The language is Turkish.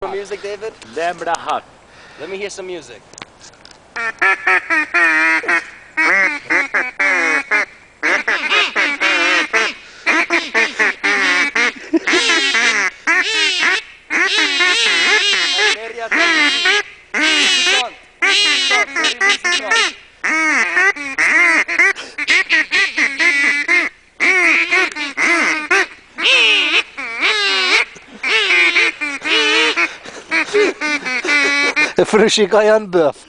Music, David? Lembra hot. Let me hear some music. Frühstück Böf.